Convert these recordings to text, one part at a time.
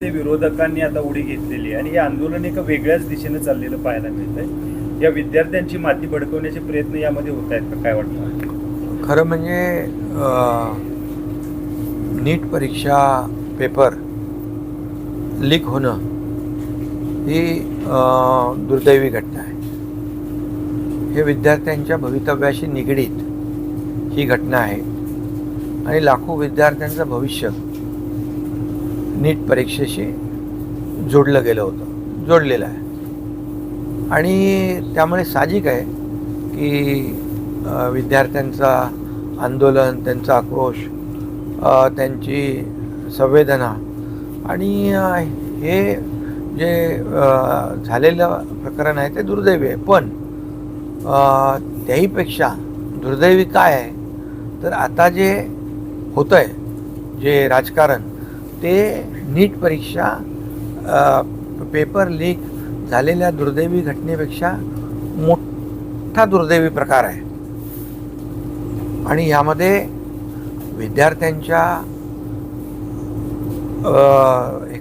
ते विरोधकांनी आता उडी घेतलेली आहे आणि हे आंदोलन एका वेगळ्याच दिशेने चाललेलं पाहायला मिळतंय. या विद्यार्थ्यांची माती भडकवण्याचे प्रयत्न यामध्ये होत आहेत का, काय वाटतं? खरं म्हणजे नीट परीक्षा पेपर लीक होणं ही दुर्दैवी घटना आहे. हे विद्यार्थ्यांच्या भवितव्याशी निगडीत ही घटना आहे आणि लाखो विद्यार्थ्यांचं भविष्य नीट परीक्षेशी जोडलेलं आहे आणि त्यामुळे साहजिक आहे की विद्यार्थ्यांचा आंदोलन, त्यांचा आक्रोश, त्यांची संवेदना आणि हे जे झालेलं प्रकरण आहे ते दुर्दैवी आहे. पण त्याहीपेक्षा दुर्दैवी काय आहे तर आता जे होतं आहे, जे राजकारण, ते नीट परीक्षा पेपर लीक झालेल्या दुर्दैवी घटनेपेक्षा मोठा दुर्दैवी प्रकार आहे. आणि यामध्ये विद्यार्थ्यांच्या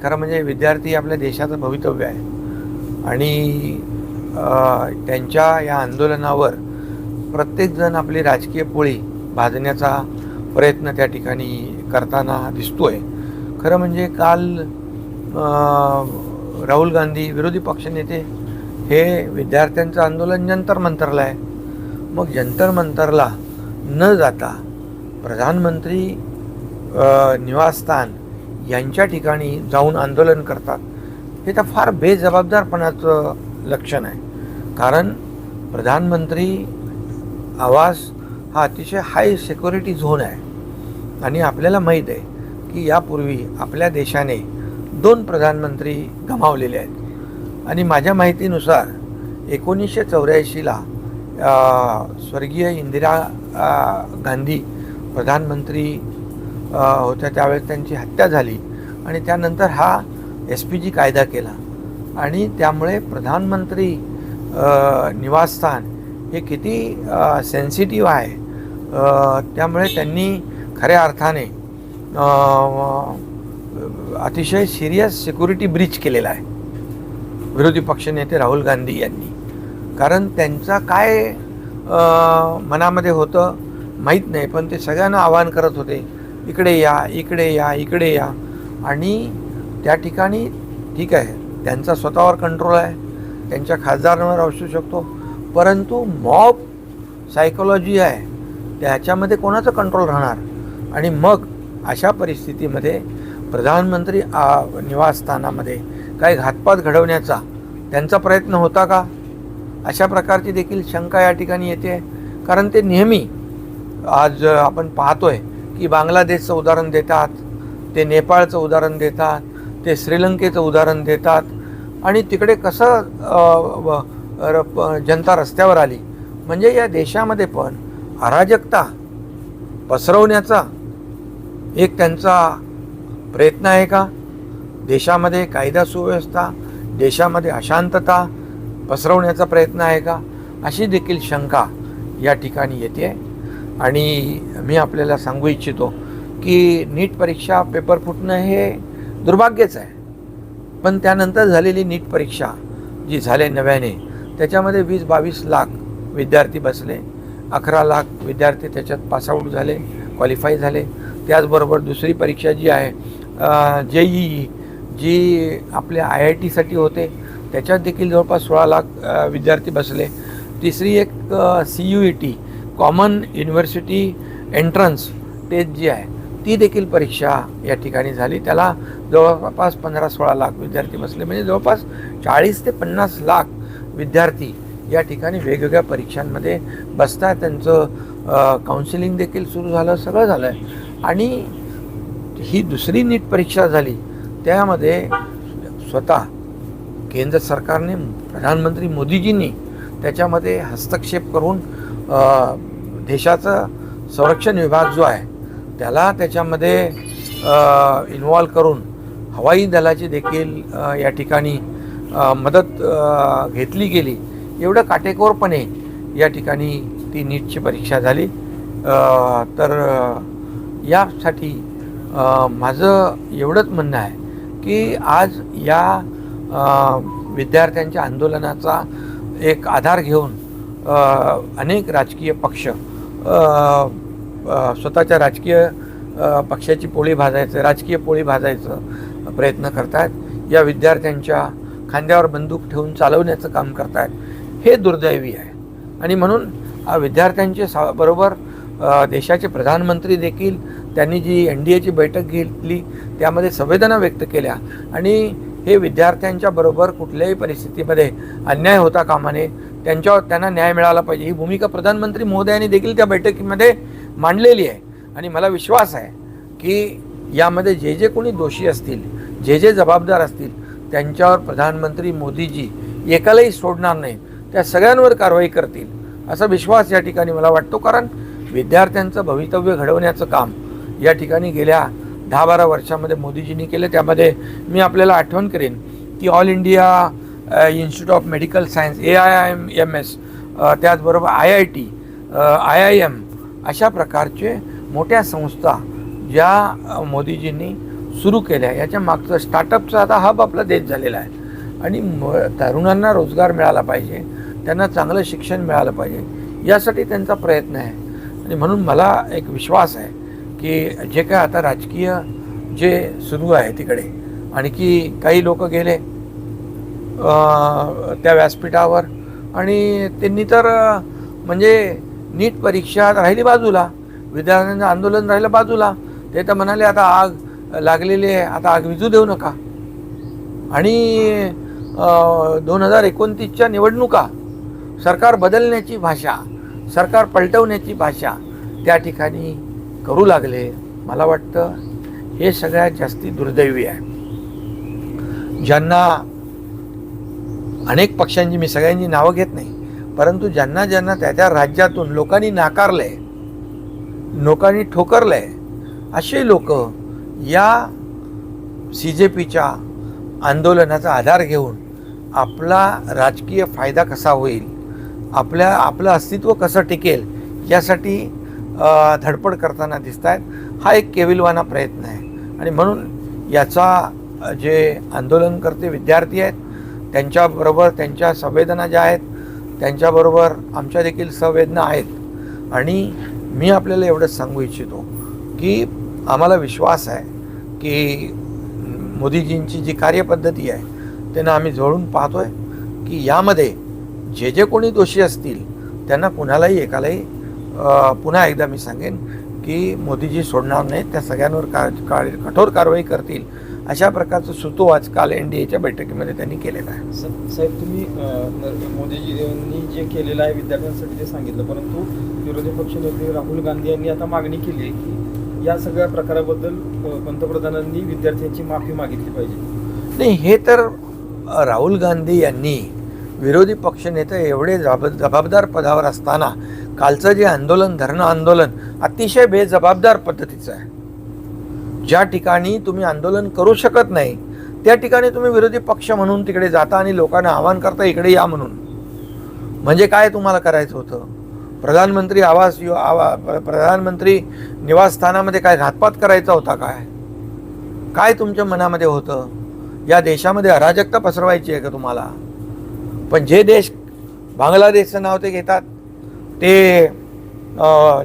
खरं म्हणजे विद्यार्थी आपल्या देशाचं भवितव्य आहे आणि त्यांच्या या आंदोलनावर प्रत्येकजण आपली राजकीय पोळी भाजण्याचा प्रयत्न त्या ठिकाणी करताना दिसतोय. खरं म्हणजे काल राहुल गांधी, विरोधी पक्षनेते, हे विद्यार्थ्यांचं आंदोलन जंतर मंतरला आहे. मग जंतर मंतरला न जाता प्रधानमंत्री निवासस्थान यांच्या ठिकाणी जाऊन आंदोलन करतात, हे तर फार बेजबाबदारपणाचं लक्षण आहे. कारण प्रधानमंत्री आवास हा अतिशय हाय सिक्युरिटी झोन आहे आणि आपल्याला माहीत आहे की यापूर्वी आपल्या देशाने 2 प्रधानमंत्री गमावलेले आहेत आणि माझ्या माहितीनुसार 1984ला स्वर्गीय इंदिरा गांधी प्रधानमंत्री होत्या, त्यावेळेस त्यांची हत्या झाली आणि त्यानंतर हा SPG कायदा केला आणि त्यामुळे प्रधानमंत्री निवासस्थान हे किती सेन्सिटिव्ह आहे. त्यामुळे त्यांनी खऱ्या अर्थाने अतिशय सिरियस सिक्युरिटी ब्रीच केलेला आहे विरोधी पक्षनेते राहुल गांधी यांनी. कारण त्यांचा काय मनामध्ये होतं माहीत नाही, पण ते सगळ्यांना आवाहन करत होते, इकडे या, इकडे या, इकडे या. आणि त्या ठिकाणी ठीक आहे, त्यांचा स्वतःवर कंट्रोल आहे, त्यांच्या खासदारांवर असू शकतो, परंतु मॉब सायकोलॉजी आहे, त्याच्यामध्ये कोणाचं कंट्रोल राहणार. आणि मग अशा परिस्थितीमध्ये प्रधानमंत्री निवासस्थानामध्ये काही घातपात घडवण्याचा त्यांचा प्रयत्न होता का, अशा प्रकारची देखील शंका या ठिकाणी येते. कारण ते नेहमी, आज आपण पाहतोय की बांगलादेशचं उदाहरण देतात, ते नेपाळचं उदाहरण देतात, ते श्रीलंकेचं उदाहरण देतात आणि तिकडे कसं जनता रस्त्यावर आली. म्हणजे या देशामध्ये पण अराजकता पसरवण्याचा एक त्यांचा प्रयत्न आहे का, देशामध्ये कायदा सुव्यवस्था, देशामध्ये अशांतता पसरवण्याचा प्रयत्न आहे का, अशी देखील शंका या ठिकाणी येते. आणि मी आपल्याला सांगू इच्छितो की नीट परीक्षा पेपर फुटणं हे दुर्भाग्यच आहे, पण त्यानंतर झालेली नीट परीक्षा जी झाली नव्याने, त्याच्यामध्ये 20-22 लाख विद्यार्थी बसले, 11 लाख विद्यार्थी त्याच्यात पासआउट झाले, क्वालिफाय झाले. त्याचबरोबर दुसरी परीक्षा जी आहे JEE, जी आपल्या IITसाठी होते, त्याच्यात देखील जवळपास 16 लाख विद्यार्थी बसले. तिसरी एक CUET, common university entrance test जी आहे, ती देखील परीक्षा या ठिकाणी झाली. त्याला जवळपास 15-16 लाख विद्यार्थी बसले. म्हणजे जवळपास 40 ते 50 लाख विद्यार्थी या ठिकाणी वेगवेगळ्या परीक्षांमध्ये बसतात. त्यांचं काउन्सिलिंग देखील सुरू झालं, सगळं झालं आहे. आणि ही दुसरी नीट परीक्षा झाली, त्यामध्ये स्वतः केंद्र सरकारने, प्रधानमंत्री मोदीजींनी त्याच्यामध्ये हस्तक्षेप करून देशाचा संरक्षण विभाग जो आहे त्याला त्याच्यामध्ये इन्व्हॉल्व करून हवाई दलाची देखील या ठिकाणी मदत घेतली गेली. एवढं काटेकोरपणे या ठिकाणी ती नीटची परीक्षा झाली. तर यासाठी माझं एवढंच म्हणणं आहे की आज या विद्यार्थ्यांच्या आंदोलनाचा एक आधार घेऊन अनेक राजकीय पक्ष स्वतःच्या राजकीय पक्षाची पोळी भाजायचं, राजकीय पोळी भाजायचं प्रयत्न करतायत. या विद्यार्थ्यांच्या खांद्यावर बंदूक ठेवून चालवण्याचं काम करतायत. हे दुर्दैवी आहे. आणि म्हणून विद्यार्थ्यांच्या बरोबर देशाचे प्रधानमंत्री देखील त्यांनी जी NDAची बैठक घेतली त्यामध्ये संवेदना व्यक्त केल्या आणि हे विद्यार्थ्यांच्या बरोबर कुठल्याही परिस्थितीमध्ये अन्याय होता कामा नये, त्यांना न्याय मिळाला पाहिजे ही भूमिका प्रधानमंत्री महोदयांनी देखील त्या बैठकीमध्ये मांडलेली आहे. आणि मला विश्वास आहे की यामध्ये जे जे कोणी दोषी असतील, जे जे जबाबदार असतील त्यांच्यावर प्रधानमंत्री मोदीजी एकालाही सोडणार नाही, त्या सगळ्यांवर कारवाई करतील असा विश्वास या ठिकाणी मला वाटतो. कारण विद्यार्थ्यांचं भवितव्य घडवण्याचं काम या ठिकाणी गेल्या 10-12 वर्षामध्ये मोदीजींनी केलं. त्यामध्ये मी आपल्याला आठवण करेन की all India institute of medical science AIIMS, त्याचबरोबर IIT, IIM अशा प्रकारचे मोठ्या संस्था ज्या मोदीजींनी सुरू केल्या. याच्या मागचं स्टार्टअपचा आता हब आपला देश झालेला आहे. आणि तरुणांना रोजगार मिळाला पाहिजे, त्यांना चांगलं शिक्षण मिळालं पाहिजे, यासाठी त्यांचा प्रयत्न आहे. आणि म्हणून मला एक विश्वास आहे की जे काय आता राजकीय जे सुरू आहे तिकडे, आणखी काही लोक गेले त्या व्यासपीठावर आणि त्यांनी तर म्हणजे नीट परीक्षा राहिली बाजूला, विद्यार्थ्यांचं आंदोलन राहिलं बाजूला. ते तर म्हणाले आता आग लागलेली आहे, आता आग विझू देऊ नका. आणि 2029च्या निवडणुका, सरकार बदलण्याची भाषा, सरकार पलटवण्याची भाषा त्या ठिकाणी करू लागले. मला वाटतं हे सगळ्यात जास्ती दुर्दैवी आहे. ज्यांना अनेक पक्षांची, मी सगळ्यांची नावं घेत नाही, परंतु ज्यांना ज्यांना त्या राज्यातून लोकांनी नाकारलं आहे, लोकांनी ठोकरलं आहे, असे लोक या CJPच्या आंदोलनाचा आधार घेऊन आपला राजकीय फायदा कसा होईल, आपलं अस्तित्व कसं टिकेल यासाठी धडपड करताना दिसत आहेत. हा एक केविलवाना प्रयत्न आहे. आणि म्हणून याचा जे आंदोलनकर्ते विद्यार्थी आहेत त्यांच्याबरोबर त्यांच्या संवेदना ज्या आहेत त्यांच्याबरोबर आमच्या देखील संवेदना आहेत. आणि मी आपल्याला एवढंच सांगू इच्छितो की आम्हाला विश्वास आहे की मोदीजींची जी कार्यपद्धती आहे त्यांना आम्ही जवळून पाहतो आहे की यामध्ये जे जे कोणी दोषी असतील त्यांना कुणालाही एकालाही पुन्हा एकदा मी सांगेन की मोदीजी सोडणार नाहीत, त्या सगळ्यांवर कठोर कारवाई करतील अशा प्रकारचं सुतोवाच काल NDAच्या बैठकीमध्ये त्यांनी केलेलं आहे. साहेब, तुम्ही मोदीजींनी जे केलेलं आहे विद्यार्थ्यांसाठी ते सांगितलं, परंतु विरोधी पक्षनेते राहुल गांधी यांनी आता मागणी केली आहे की या सगळ्या प्रकाराबद्दल पंतप्रधानांनी विद्यार्थ्यांची माफी मागितली पाहिजे. नाही, हे तर राहुल गांधी यांनी विरोधी पक्षनेते एवढे जबाबदार पदावर असताना कालचं जे धरणं आंदोलन अतिशय बेजबाबदार पद्धतीचं आहे. ज्या ठिकाणी तुम्ही आंदोलन करू शकत नाही त्या ठिकाणी तुम्ही विरोधी पक्ष म्हणून तिकडे जाता आणि लोकांना आवाहन करता इकडे या म्हणून. म्हणजे काय तुम्हाला करायचं होतं? प्रधानमंत्री निवासस्थानामध्ये काय घातपात करायचा होता? काय तुमच्या मनामध्ये होतं? या देशामध्ये अराजकता पसरवायची आहे का तुम्हाला? पण जे देश बांगलादेशचं नाव ते घेतात, ते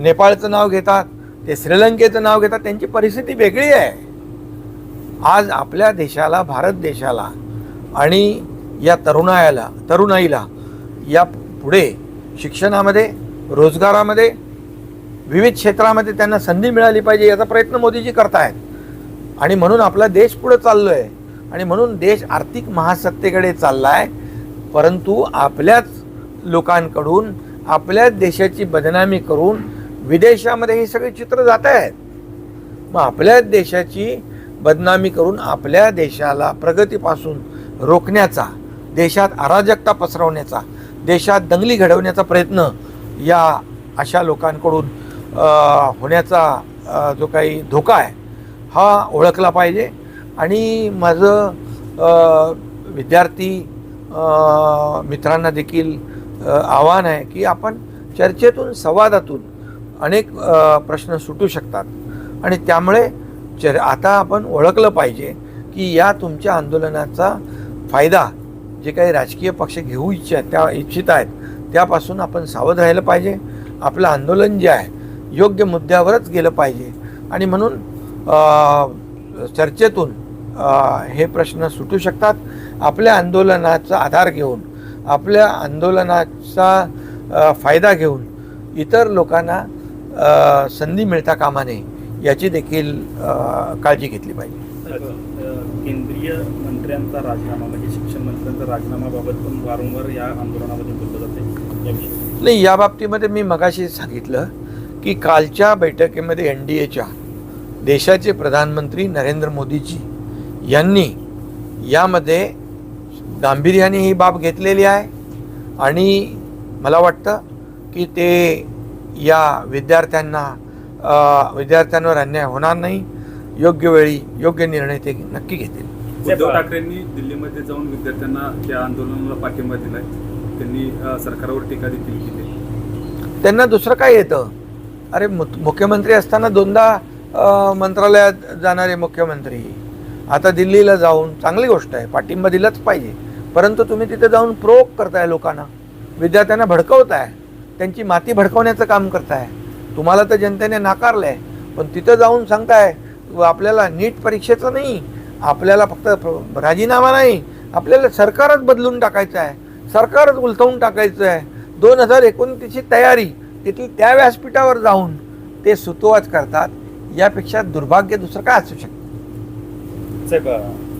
नेपाळचं नाव घेतात, ते श्रीलंकेचं नाव घेतात, त्यांची परिस्थिती वेगळी आहे. आज आपल्या देशाला, भारत देशाला आणि या तरुणाईला या पुढे शिक्षणामध्ये, रोजगारामध्ये, विविध क्षेत्रामध्ये त्यांना संधी मिळाली पाहिजे याचा प्रयत्न मोदीजी करतायत. आणि म्हणून आपला देश पुढे चाललो आहे आणि म्हणून देश आर्थिक महासत्तेकडे चालला आहे. परंतु आपल्याच लोकांकडून आपल्याच देशाची बदनामी करून विदेशामध्ये हे सगळे चित्र जात आहेत. मग आपल्याच देशाची बदनामी करून आपल्या देशाला प्रगतीपासून रोखण्याचा, देशात अराजकता पसरवण्याचा, देशात दंगली घडवण्याचा प्रयत्न या अशा लोकांकडून होण्याचा जो काही धोका आहे हा ओळखला पाहिजे. आणि माझं विद्यार्थी मित्रांना देखील आव्हान आहे की आपण चर्चेतून, संवादातून अनेक प्रश्न सुटू शकतात. आणि त्यामुळे आता आपण ओळखलं पाहिजे की या तुमच्या आंदोलनाचा फायदा जे काही राजकीय पक्ष घेऊ इच्छित आहेत त्यापासून आपण सावध राहिलं पाहिजे. आपलं आंदोलन जे आहे योग्य मुद्द्यावरच गेलं पाहिजे आणि म्हणून चर्चेतून हे प्रश्न सुटू शकतात. आपल्या आंदोलनाचा आधार घेऊन आपल्या आंदोलनाचा फायदा घेऊन इतर लोकांना संधी मिळता कामा नये याची देखील काळजी घेतली पाहिजे. केंद्रीय मंत्र्यांचा राजीनामा म्हणजे शिक्षण मंत्र्यांचा राजीनामाबाबत पण वारंवार या आंदोलनामध्ये बोललं जाते याविषयी. नाही, या बाबतीमध्ये मी मगाशी सांगितलं की कालच्या बैठकीमध्ये NDAच्या देशाचे प्रधानमंत्री नरेंद्र मोदीजी यांनी यामध्ये गांभीर्याने ही बाब घेतलेली आहे आणि मला वाटतं की ते या विद्यार्थ्यांवर अन्याय होणार नाही. योग्य वेळी योग्य निर्णय ते नक्की घेतील. उद्धव ठाकरेंनी दिल्लीमध्ये जाऊन विद्यार्थ्यांना त्या आंदोलनाला पाठिंबा दिलाय. त्यांनी सरकारवर टीका देखील केली. त्यांना दुसरं काय येतं? अरे मुख्यमंत्री असताना 2दा मंत्रालयात जाणारे मुख्यमंत्री आता दिल्लीला जाऊन चांगली गोष्ट आहे, पाठिंबा दिलाच पाहिजे. परंतु तुम्ही तिथे जाऊन प्रोवोक करताय, लोकांना विद्यार्थ्यांना भडकवताय, त्यांची माती भडकवण्याचं काम करताय. तुम्हाला तर जनतेने नाकारलं आहे पण तिथं जाऊन सांगताय आपल्याला नीट परीक्षेचं नाही, आपल्याला फक्त राजीनामा नाही, आपल्याला सरकारच बदलून टाकायचं आहे, सरकारच उलथवून टाकायचं आहे. 2029ची तयारी तिथली त्या व्यासपीठावर जाऊन ते सुतोवाच करतात. यापेक्षा दुर्भाग्य दुसरं काय असू शकतं?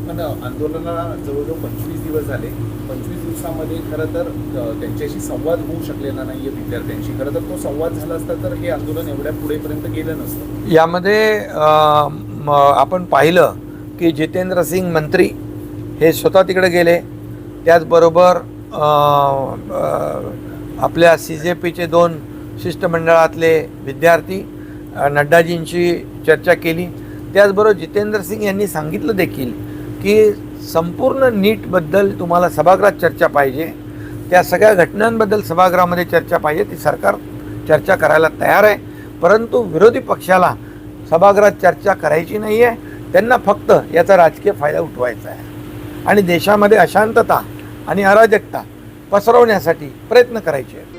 पण आंदोलनाला जवळजवळ 25 दिवस झाले. 25 दिवसामध्ये खरं तर त्यांच्याशी संवाद होऊ शकलेला नाहीये विद्यार्थ्यांशी. खरं तर तो संवाद झाला असता तर हे आंदोलन एवढ्या पुढेपर्यंत गेलं नसतं. यामध्ये आपण पाहिलं की जितेंद्र सिंग मंत्री हे स्वतः तिकडे गेले. त्याचबरोबर आपल्या CJPचे 2 शिष्टमंडळातले विद्यार्थी नड्डाजींशी चर्चा केली. त्याचबरोबर जितेंद्र सिंग यांनी सांगितलं देखील की संपूर्ण नीटबद्दल तुम्हाला सभागृहात चर्चा पाहिजे, त्या सगळ्या घटनांबद्दल सभागृहामध्ये चर्चा पाहिजे. ती सरकार चर्चा करायला तयार आहे, परंतु विरोधी पक्षाला सभागृहात चर्चा करायची नाही आहे. त्यांना फक्त याचा राजकीय फायदा उठवायचा आहे आणि देशामध्ये अशांतता आणि अराजकता पसरवण्यासाठी प्रयत्न करायचे आहेत.